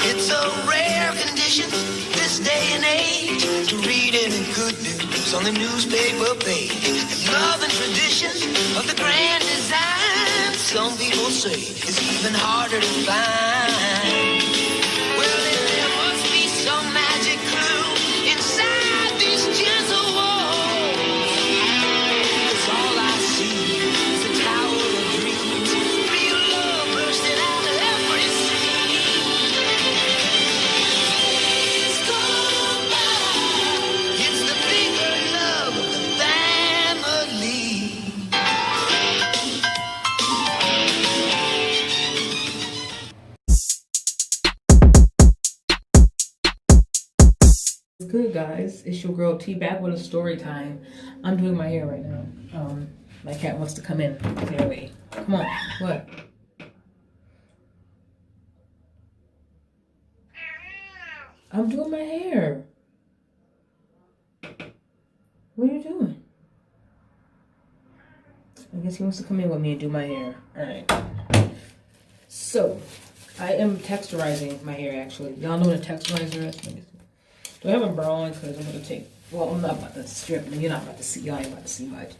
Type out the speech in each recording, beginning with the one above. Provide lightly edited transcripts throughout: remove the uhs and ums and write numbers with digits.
It's a rare condition this day and age to read any good news on the newspaper page. Love and tradition of the grand design, some people say, is even harder to find. Well, there must be some magic clue inside these gentle walls. 'Cause all I see is a tower of dreams, real love bursting out of every scene. It's gone by. It's the bigger love of the family. Good guys, it's your girl T back with a story time. I'm doing my hair right now. My cat wants to come in. Clearly, come on. What? I'm doing my hair. What are you doing? I guess he wants to come in with me and do my hair. All right. So, I am texturizing my hair. Actually, y'all know what a texturizer is. Let me see. Do I have a bra on? Because I'm going to take... Well, I'm not about to strip. You're not about to see. Y'all ain't about to see much.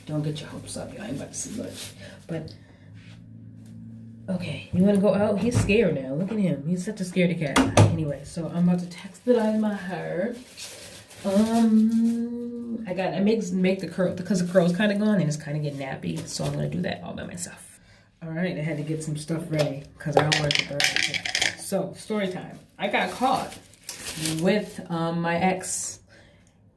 Don't get your hopes up. Y'all ain't about to see much. But... Okay. You want to go out? He's scared now. Look at him. He's such a scaredy cat. Anyway, so I'm about to texturize my hair. I make the curl... Because the curl's kind of gone and it's kind of getting nappy. So I'm going to do that all by myself. Alright, I had to get some stuff ready. Because I don't want it to burn. So, story time. I got caught with my ex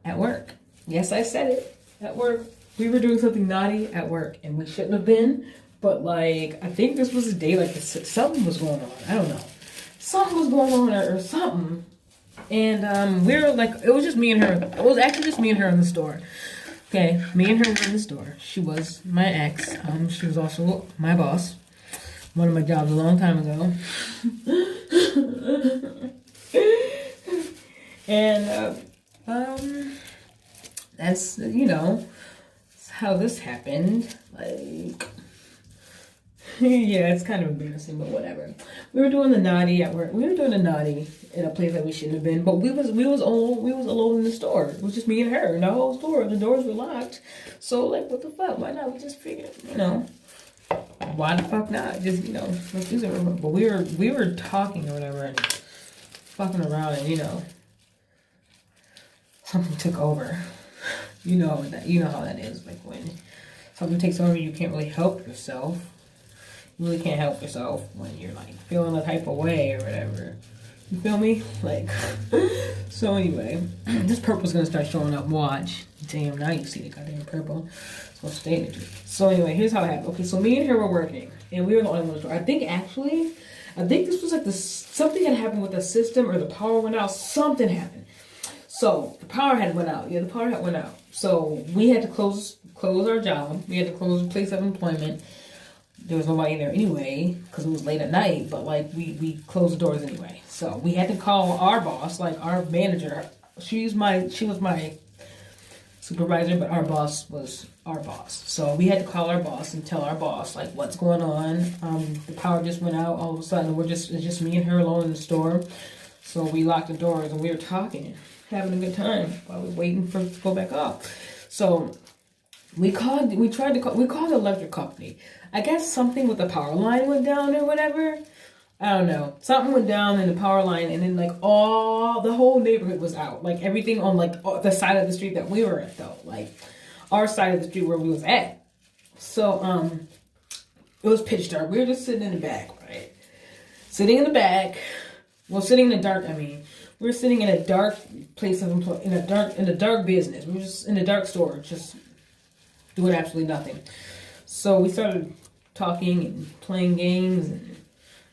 at work. Yes, I said it. At work. We were doing something naughty at work and we shouldn't have been, but like I think this was a day like something was going on. I don't know. Something was going on or something. And we were like, it was just me and her. It was actually just me and her in the store. Okay, me and her were in the store. She was my ex. She was also my boss. One of my jobs a long time ago. And that's, you know, that's how this happened. Like, yeah, it's kind of embarrassing, but whatever. We were doing the naughty at work. We were doing the naughty in a place that we shouldn't have been, but we was alone in the store. It was just me and her in the whole store. The doors were locked. So like, what the fuck? Why not? We just figured, you know, why the fuck not? Just, you know, let's use it. But we were talking or whatever and fucking around, and you know, something took over. You know how that is. Like when something takes over, you can't really help yourself. You really can't help yourself when you're like feeling a type of way or whatever. You feel me? Like, so anyway, this purple's gonna start showing up. Watch. Damn, now you see the goddamn purple. So stay in it. So anyway, here's how it happened. Okay, so me and her were working, and we were the only ones. I think this was like something had happened with the system, or the power went out. Something happened. So the power had went out. Yeah, the power had went out. So we had to close our job. We had to close the place of employment. There was nobody there anyway, because it was late at night, but like we closed the doors anyway. So we had to call our boss, like our manager. She was my supervisor, but our boss was our boss. So we had to call our boss and tell our boss like what's going on. The power just went out all of a sudden. It's just me and her alone in the store. So we locked the doors and we were talking, having a good time while we were waiting for it to go back off. So we called the electric company. I guess something with the power line went down or whatever. I don't know. Something went down in the power line, and then like the whole neighborhood was out. Like everything on like the side of the street that we were at though. Like our side of the street where we was at. So it was pitch dark. We were just sitting in the back, right? Sitting in the back. Well, sitting in the dark, I mean. We were sitting in a dark place of employment, in a dark business. We were just in a dark store, just doing absolutely nothing. So we started talking and playing games and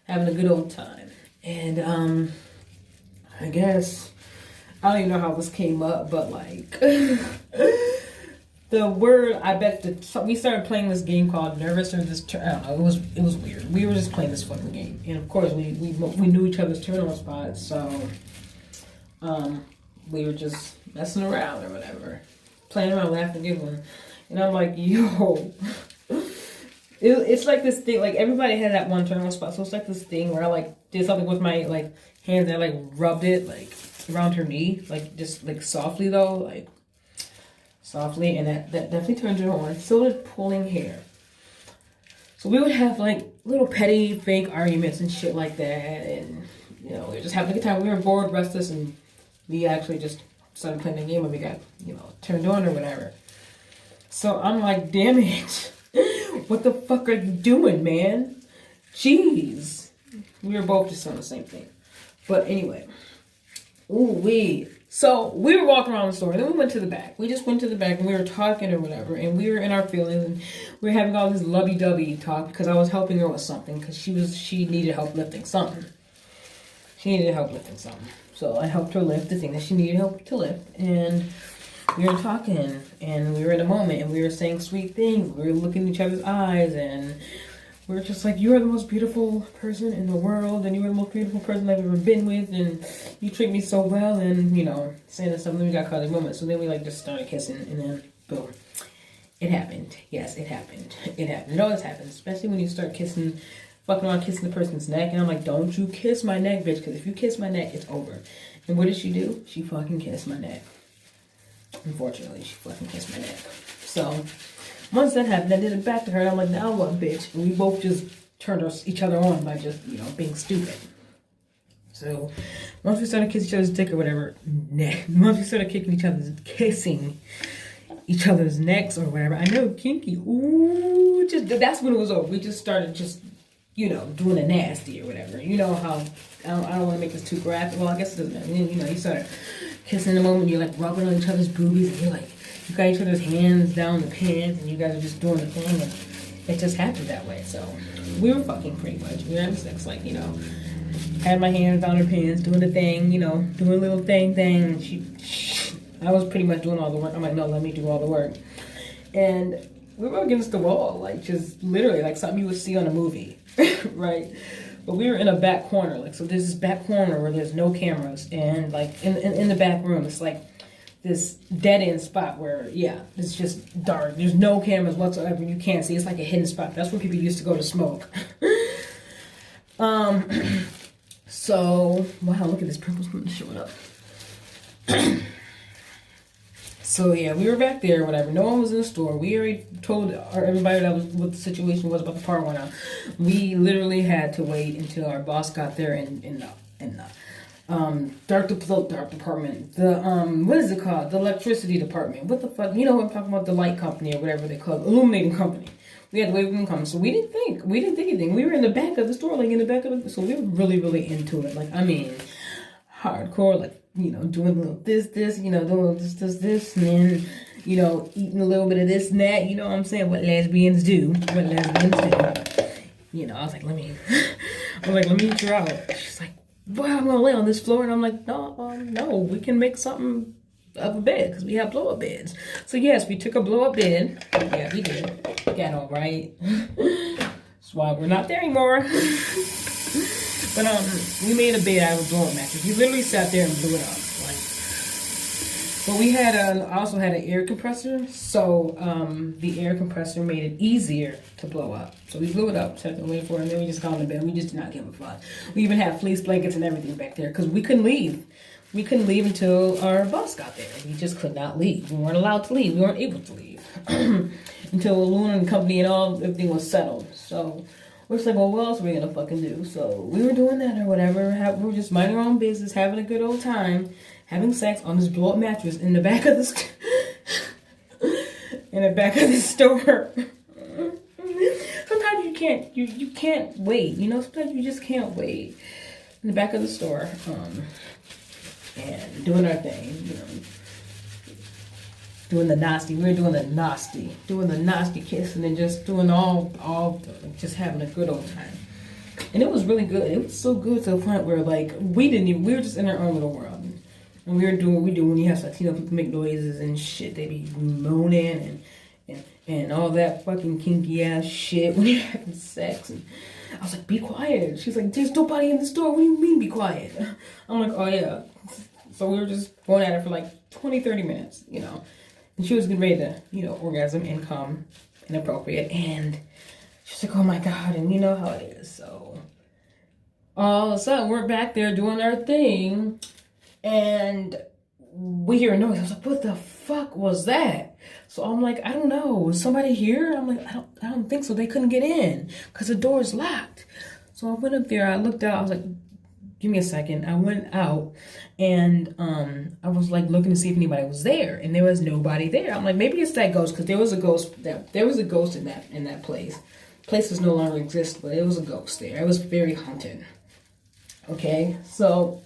having a good old time. And I guess I don't even know how this came up, but like the word, I bet we started playing this game called Nervous or this. I don't know. It was weird. We were just playing this fucking game, and of course we knew each other's terminal spots, so we were just messing around or whatever, playing around, laughing, giggling, and I'm like, yo. it's like this thing, like everybody had that one turn on spot. So it's like this thing where I like did something with my like hands and I like rubbed it like around her knee, like just like softly though, like softly, and that definitely turned her on. So did pulling hair. So we would have like little petty fake arguments and shit like that, and you know, we were just having a good time. We were bored, restless, and we actually just started playing the game and we got, you know, turned on or whatever. So I'm like, damn it. What the fuck are you doing, man? Jeez. We were both just on the same thing. But anyway. Ooh, So we were walking around the store. Then we went to the back. We just went to the back and we were talking or whatever. And we were in our feelings. And we were having all this lovey-dovey talk because I was helping her with something. Because she needed help lifting something. So I helped her lift the thing that she needed help to lift. And we were talking, and we were in a moment, and we were saying sweet things. We were looking in each other's eyes, and we were just like, you are the most beautiful person in the world, and you are the most beautiful person I've ever been with, and you treat me so well, and, you know, saying that stuff, and then we got caught in a moment. So then we, like, just started kissing, and then, boom. It happened. Yes, it happened. It happened. It always happens, especially when you start kissing, fucking around kissing the person's neck, and I'm like, don't you kiss my neck, bitch, because if you kiss my neck, it's over. And what did she do? She fucking kissed my neck. Unfortunately, she fucking kissed my neck. So, once that happened, I did it back to her, and I'm like, now what, bitch? And we both just turned each other on by just, you know, being stupid. So, once we started kissing each other's dick or whatever, once we started kissing each other's necks or whatever, I know, kinky, ooh, that's when it was over. We just started you know, doing the nasty or whatever. You know how, I don't want to make this too graphic. Well, I guess it doesn't matter. You know, you start kissing in the moment, you're like rubbing on each other's boobies, and you're like, you got each other's hands down the pants, and you guys are just doing the thing, and it just happened that way. So, we were fucking pretty much. We were having sex, like, you know, had my hands down her pants, doing the thing, you know, doing a little thing, and I was pretty much doing all the work. I'm like, no, let me do all the work. And we were against the wall, like, just literally, like something you would see on a movie, right? But we were in a back corner, like, so there's this back corner where there's no cameras, and, like, in the back room, it's, like, this dead-end spot where, yeah, it's just dark. There's no cameras whatsoever. You can't see. It's like a hidden spot. That's where people used to go to smoke. So, wow, look at this purple showing up. So yeah, we were back there, whatever. No one was in the store. We already told everybody that was what the situation was about the power went out. We literally had to wait until our boss got there in the dark department. The what is it called? The electricity department. What the fuck? You know what I'm talking about? The light company or whatever they call it, illuminating company. We had to wait for them to come. So we didn't think anything. We were in the back of the store, like in the back of the. So we were really into it. Like, I mean, hardcore, like, you know, doing a little this, you know, doing this, and then, you know, eating a little bit of this and that, you know what I'm saying? What lesbians do. You know, I was like, let me eat you out. She's like, well, I'm gonna lay on this floor, and I'm like, no, we can make something of a bed, because we have blow-up beds. So yes, we took a blow-up bed. Yeah, we did. Got all right. That's why we're not there anymore. But we made a bed out of a blow-up mattress. We literally sat there and blew it up. Like, but we had also had an air compressor, so the air compressor made it easier to blow up. So we blew it up, sat there waiting for it, and then we just got on the bed. We just did not give a fuck. We even had fleece blankets and everything back there because we couldn't leave. We couldn't leave until our boss got there. We just could not leave. We weren't allowed to leave. We weren't able to leave until Luna and company and everything was settled. So we're just like, well, what else are we gonna fucking do? So we were doing that or whatever. We were just minding our own business, having a good old time, having sex on this blow-up mattress in the back of the store. Sometimes you can't wait. You know, sometimes you just can't wait in the back of the store, and doing our thing. You know, doing the nasty. We were doing the nasty kiss, and then just doing all just having a good old time. And it was really good. It was so good to the point where, like, we were just in our own little world. And we were doing what we do when you have sex. You know, people make noises and shit. They be moaning and all that fucking kinky ass shit when you're having sex. And I was like, be quiet. She's like, there's nobody in the store. What do you mean be quiet? I'm like, oh yeah. So we were just going at it for like 20, 30 minutes, you know. And she was getting ready to, you know, orgasm and come inappropriate. And She's like, oh my God, and you know how it is. So all of a sudden, we're back there doing our thing, and we hear a noise. I was like, what the fuck was that? So I'm like, I don't know. Was somebody here? I'm like, I don't think so. They couldn't get in because the door is locked. So I went up there. I looked out. I was like, give me a second. I went out, and I was like looking to see if anybody was there, and there was nobody there. I'm like, maybe it's that ghost, because there was a ghost in that place. Places no longer exist, but it was a ghost there. It was very haunted. Okay, so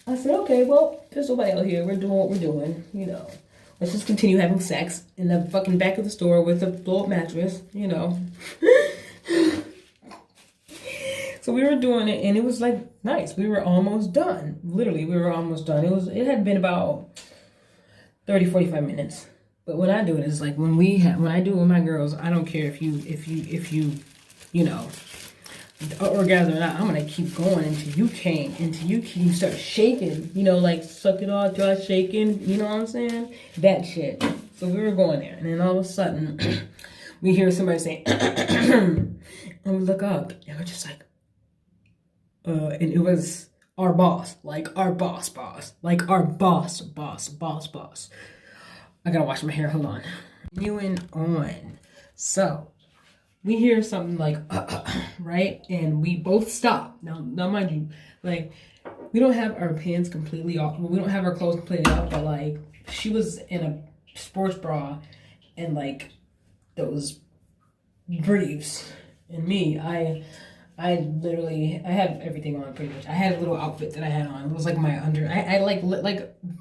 I said, okay, well, there's nobody out here. We're doing what we're doing, you know. Let's just continue having sex in the fucking back of the store with a blow-up mattress, you know. So we were doing it, and it was like nice. We were almost done. Literally, we were almost done. It had been about 30, 45 minutes. But when I do it, it's like when I do it with my girls, I don't care if you know, orgasm or not. I'm gonna keep going until you start shaking. You know, like suck it all, try shaking. You know what I'm saying? That shit. So we were going there, and then all of a sudden, we hear somebody say, and we look up, and we're just like. And it was our boss, like our boss, like our boss. I gotta wash my hair, hold on. Continuing on. So, we hear something like, right? And we both stop. Now mind you, like, we don't have our pants completely off. Well, we don't have our clothes completely off, but like, she was in a sports bra and like those briefs. And me, I have everything on pretty much. I had a little outfit that I had on. It was like my I had like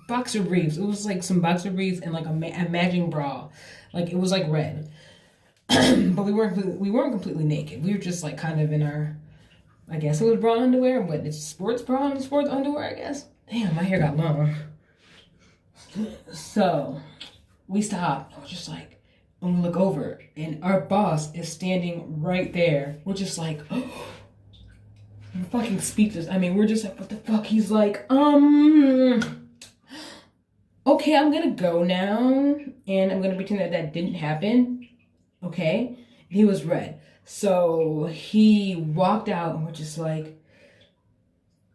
boxer briefs. It was like some boxer briefs and like a matching bra. Like it was like red. But we weren't completely naked. We were just like kind of in our, I guess it was bra underwear, but it's sports bra and sports underwear, I guess. Damn, my hair got long. So we stopped. I was just like, and we look over, and our boss is standing right there. We're just like, we're fucking speechless. I mean, we're just like, what the fuck? He's like, okay, I'm gonna go now, and I'm gonna pretend that didn't happen. Okay? He was red. So he walked out, and we're just like,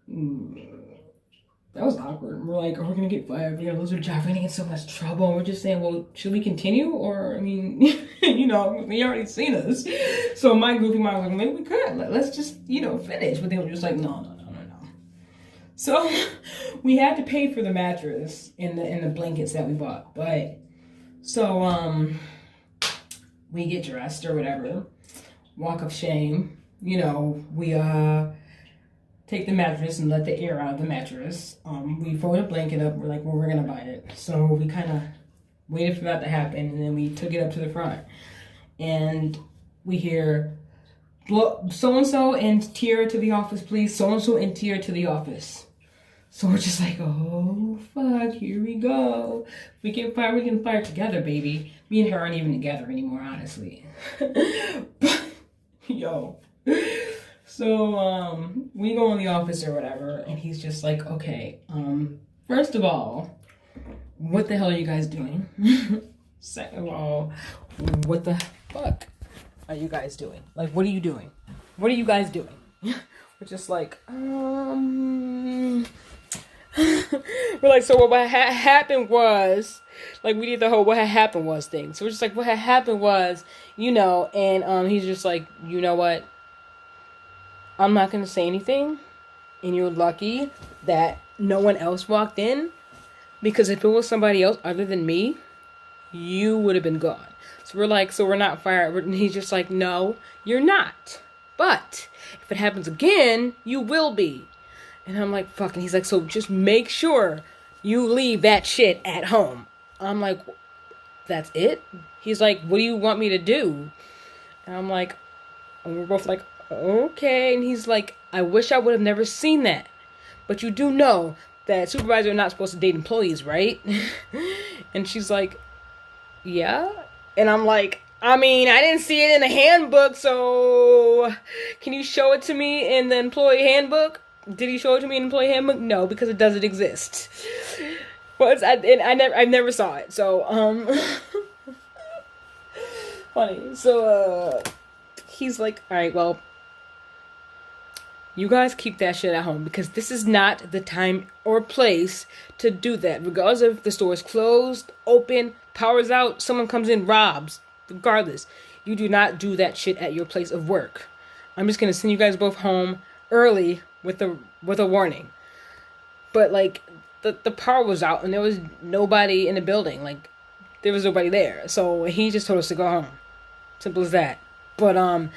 that was awkward. We're like, we're gonna get fired. We're gonna lose our job. We're gonna get so much trouble. And we're just saying, well, should we continue? Or, I mean, you know, they already seen us. So my goofy mind was like, maybe we could. Let's just, you know, finish. But they were just like, no. So we had to pay for the mattress and the blankets that we bought. But, so, we get dressed or whatever. Walk of shame. You know, we, take the mattress and let the air out of the mattress. We folded a blanket up. We're like, well, we're gonna buy it. So we kind of waited for that to happen, and then we took it up to the front. And we hear, so-and-so and Tiara to the office, please. So-and-so and Tiara to the office. So we're just like, oh, fuck, here we go. We get fired together, baby. Me and her aren't even together anymore, honestly. Yo. So, we go in the office or whatever, and he's just like, okay, first of all, what the hell are you guys doing? Second of all, what the fuck are you guys doing? Like, what are you doing? What are you guys doing? We're just like, we're like, so what happened was, like, we did the whole what had happened was thing. So we're just like, what had happened was, you know, and, he's just like, you know what? I'm not going to say anything, and you're lucky that no one else walked in, because if it was somebody else other than me, you would have been gone. So we're like, so we're not fired. And he's just like, no, you're not. But if it happens again, you will be. And I'm like, fuck. And he's like, so just make sure you leave that shit at home. I'm like, that's it? He's like, what do you want me to do? And I'm like, and we're both like, okay. And he's like, I wish I would have never seen that. But you do know that supervisors are not supposed to date employees, right? And she's like, yeah. And I'm like, I mean, I didn't see it in the handbook, so can you show it to me in the employee handbook? Did he show it to me in the employee handbook? No, because it doesn't exist. Well, I never saw it, so funny. So he's like, all right, well, you guys keep that shit at home because this is not the time or place to do that. Regardless if the store is closed, open, power's out, someone comes in, robs. Regardless, you do not do that shit at your place of work. I'm just gonna send you guys both home early with a warning. But like the power was out and there was nobody in the building. Like there was nobody there. So he just told us to go home. Simple as that. But the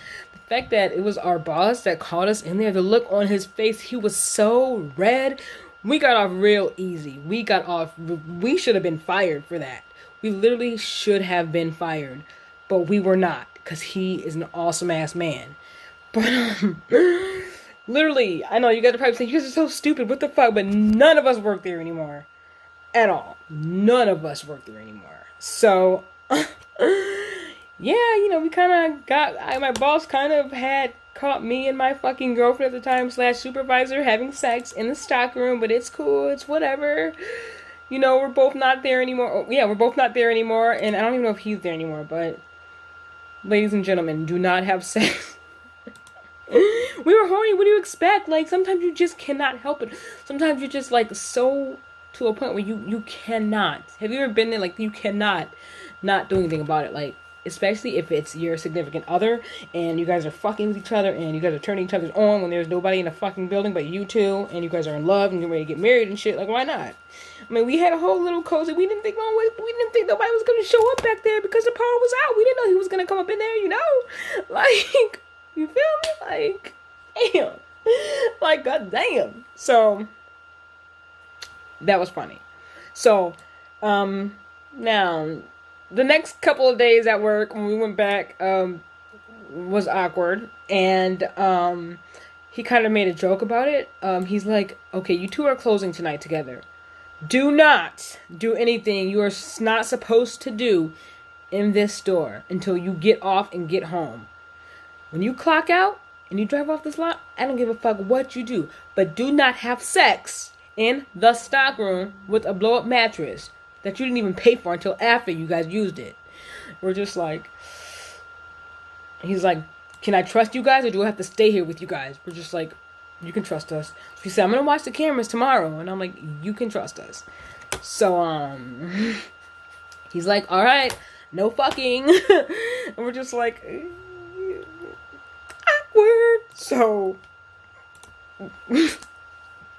fact that it was our boss that called us in there, the look on his face, he was so red. We got off real easy. We should have been fired for that. We literally should have been fired. But we were not, because he is an awesome ass man. But literally, I know you guys are probably saying, you guys are so stupid, what the fuck? But none of us work there anymore. At all. None of us work there anymore. So, yeah, you know, we kind of my boss kind of had caught me and my fucking girlfriend at the time / supervisor having sex in the stockroom, but it's cool, it's whatever. You know, we're both not there anymore. Yeah, we're both not there anymore, and I don't even know if he's there anymore, but ladies and gentlemen, do not have sex. We were horny, what do you expect? Like, sometimes you just cannot help it. Sometimes you're just, like, so to a point where you cannot. Have you ever been there? Like, you cannot not do anything about it. Like, especially if it's your significant other, and you guys are fucking with each other, and you guys are turning each other on when there's nobody in the fucking building but you two, and you guys are in love, and you're ready to get married and shit. Like, why not? I mean, we had a whole little cozy. We didn't think nobody was gonna show up back there because the power was out. We didn't know he was gonna come up in there, you know? Like, you feel me? Like, damn. Like, goddamn. So, that was funny. So, now, the next couple of days at work when we went back, was awkward. And, he kind of made a joke about it. He's like, okay, you two are closing tonight together. Do not do anything you are not supposed to do in this store until you get off and get home. When you clock out and you drive off this lot, I don't give a fuck what you do. But do not have sex in the stockroom with a blow-up mattress that you didn't even pay for until after you guys used it. We're just like, he's like, can I trust you guys or do I have to stay here with you guys? We're just like, you can trust us. So he said, I'm gonna watch the cameras tomorrow. And I'm like, you can trust us. So, he's like, all right, no fucking. And we're just like, awkward. So,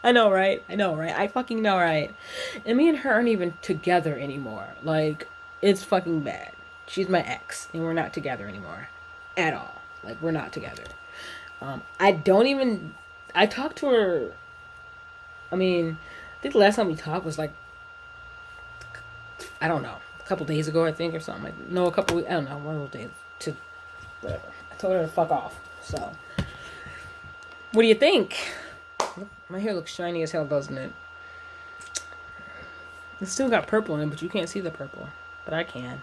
I know, right? I fucking know, right? And me and her aren't even together anymore. Like, it's fucking bad. She's my ex, and we're not together anymore. At all. Like, we're not together. I talked to her, I mean, I think the last time we talked was like, I don't know, a couple days ago, I think, or something. Like, no, I don't know, one of those days, to, whatever. I told her to fuck off, so. What do you think? My hair looks shiny as hell, doesn't it? It's still got purple in it, but you can't see the purple. But I can.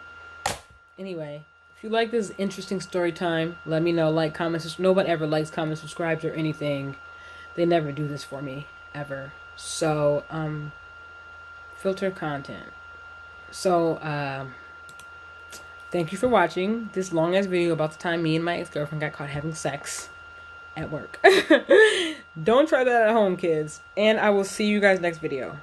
Anyway, if you like this interesting story time, let me know. Like, comment, no one ever likes, comments, subscribes, or anything. They never do this for me, ever. So, filter content. So, thank you for watching this long-ass video about the time me and my ex-girlfriend got caught having sex at work. Don't try that at home, kids. And I will see you guys next video.